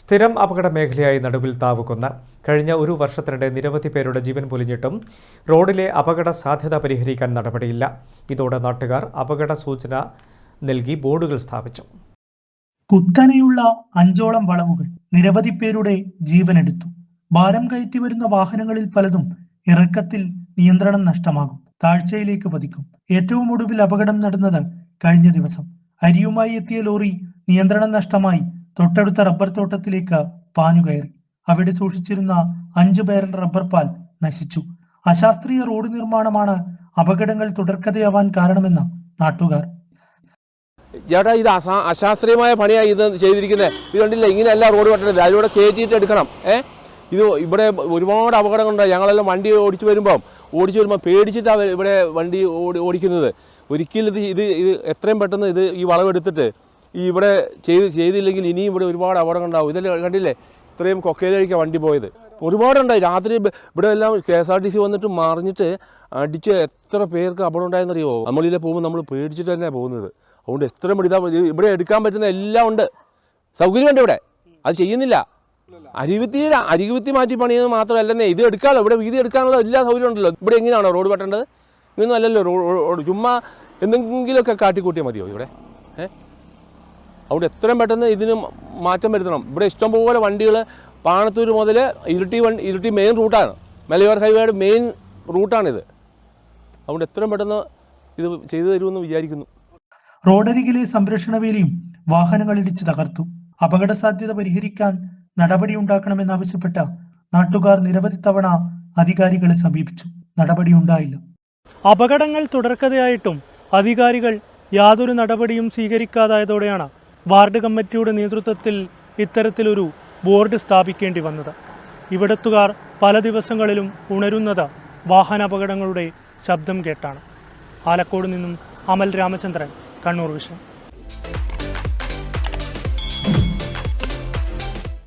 സ്ഥിരം അപകട മേഖലയായി നടുവിൽ താവുകുന്ന്. കഴിഞ്ഞ ഒരു വർഷത്തിനിടെ നിരവധി പേരുടെ ജീവൻ പൊലിഞ്ഞിട്ടും റോഡിലെ അപകട സാധ്യത പരിഹരിക്കാൻ നടപടിയില്ല. ഇതോടെ നാട്ടുകാർ അപകട സൂചന നൽകി ബോർഡുകൾ സ്ഥാപിച്ചു. കുത്തനെയുള്ള 5ഓളം വളവുകൾ നിരവധി പേരുടെ ജീവനെടുത്തു. ഭാരം കയറ്റി വരുന്ന വാഹനങ്ങളിൽ പലതും ഇറക്കത്തിൽ നിയന്ത്രണം നഷ്ടമാകും, താഴ്ചയിലേക്ക് പതിക്കും. ഏറ്റവും ഒടുവിൽ അപകടം നടന്നത് കഴിഞ്ഞ ദിവസം. അരിയുമായി എത്തിയ ലോറി നിയന്ത്രണം നഷ്ടമായി തൊട്ടടുത്ത റബ്ബർ തോട്ടത്തിലേക്ക് പാഞ്ഞുകയറി. അവിടെ സൂക്ഷിച്ചിരുന്ന 5 ബാരൽ റബ്ബർ പാൽ നശിച്ചു. അശാസ്ത്രീയ റോഡ് നിർമ്മാണമാണ് അപകടങ്ങൾ തുടർക്കഥയാവാൻ കാരണമെന്ന് നാട്ടുകാർ. ചേട്ടാ, ഇത് അശാസ്ത്രീയമായ പണിയാണ് ഇത് ചെയ്തിരിക്കുന്നത്. ഇത് കണ്ടില്ല, ഇങ്ങനെയല്ല റോഡ് വെട്ടേണ്ടത്, അതിലൂടെ കയറ്റിയിട്ട് എടുക്കണം. ഇത് ഇവിടെ ഒരുപാട് അപകടങ്ങളുണ്ടായി. ഞങ്ങളെല്ലാം വണ്ടി ഓടിച്ചു വരുമ്പോൾ പേടിച്ചിട്ടാണ് ഇവിടെ വണ്ടി ഓടിക്കുന്നത്. ഒരിക്കലും ഇത് എത്രയും പെട്ടെന്ന് ഈ വളവെടുത്തിട്ട് ഇവിടെ ചെയ്തില്ലെങ്കിൽ ഇനിയും ഇവിടെ ഒരുപാട് അപകടം ഉണ്ടാവും. ഇതെല്ലാം കണ്ടില്ലേ, ഇത്രയും കൊക്കയിലേക്കാണ് വണ്ടി പോയത്. ഒരുപാടുണ്ടായി. രാത്രി ഇവിടെ എല്ലാം KSRTC വന്നിട്ട് മറിഞ്ഞിട്ട് അടിച്ച് എത്ര പേർക്ക് അപകടം ഉണ്ടായെന്നറിയോ. നമ്മളിതിലെ പോകുമ്പോൾ നമ്മൾ പേടിച്ചിട്ട് തന്നെയാണ് പോകുന്നത്. അതുകൊണ്ട് എത്ര ഇവിടെ എടുക്കാൻ പറ്റുന്ന എല്ലാം ഉണ്ട്, സൗകര്യമുണ്ട്. ഇവിടെ അത് ചെയ്യുന്നില്ല. അരികുത്തി മാറ്റി പണിയുന്നത് മാത്രമല്ലെന്നേ, ഇത് എടുക്കാമല്ലോ. ഇവിടെ വീതി എടുക്കാനുള്ള എല്ലാ സൗകര്യം ഉണ്ടല്ലോ. ഇവിടെ എങ്ങനെയാണോ റോഡ് വെട്ടേണ്ടത്? ഇതൊന്നും അല്ലല്ലോ റോഡ്. ചുമ്മാ എന്തെങ്കിലുമൊക്കെ കാട്ടിക്കൂട്ടിയാൽ മതിയോ ഇവിടെ? അതുകൊണ്ട് എത്രയും പെട്ടെന്ന് ഇതിന് മാറ്റം വരുത്തണം. ഇവിടെ ഇഷ്ടംപോലെ വണ്ടികൾ പാണത്തൂർ മുതൽ ഇരിട്ടി മെയിൻ റൂട്ടാണ്, മലയോര ഹൈവേയുടെ മെയിൻ റൂട്ടാണിത്. അതുകൊണ്ട് എത്രയും പെട്ടെന്ന് ഇത് ചെയ്തു തരുമെന്ന് വിചാരിക്കുന്നു. റോഡരികിലെ സംരക്ഷണ വേലിയും വാഹനങ്ങൾ ഇടിച്ച് തകർത്തു. അപകട സാധ്യത പരിഹരിക്കാൻ നടപടി ഉണ്ടാക്കണമെന്നാവശ്യപ്പെട്ട നാട്ടുകാർ നിരവധി തവണ അധികാരികളെ സമീപിച്ചു. നടപടി ഉണ്ടായില്ല. അപകടങ്ങൾ തുടർക്കഥയായിട്ടും അധികാരികൾ യാതൊരു നടപടിയും സ്വീകരിക്കാതായതോടെയാണ് വാർഡ് കമ്മിറ്റിയുടെ നേതൃത്വത്തിൽ ഇത്തരത്തിലൊരു ബോർഡ് സ്ഥാപിക്കേണ്ടി വന്നത്. ഇവിടത്തുകാർ പല ദിവസങ്ങളിലും ഉണരുന്നത് വാഹനാപകടങ്ങളുടെ ശബ്ദം കേട്ടാണ്. ആലക്കോട് നിന്നും അമൽ രാമചന്ദ്രൻ, കണ്ണൂർ വിഷൻ.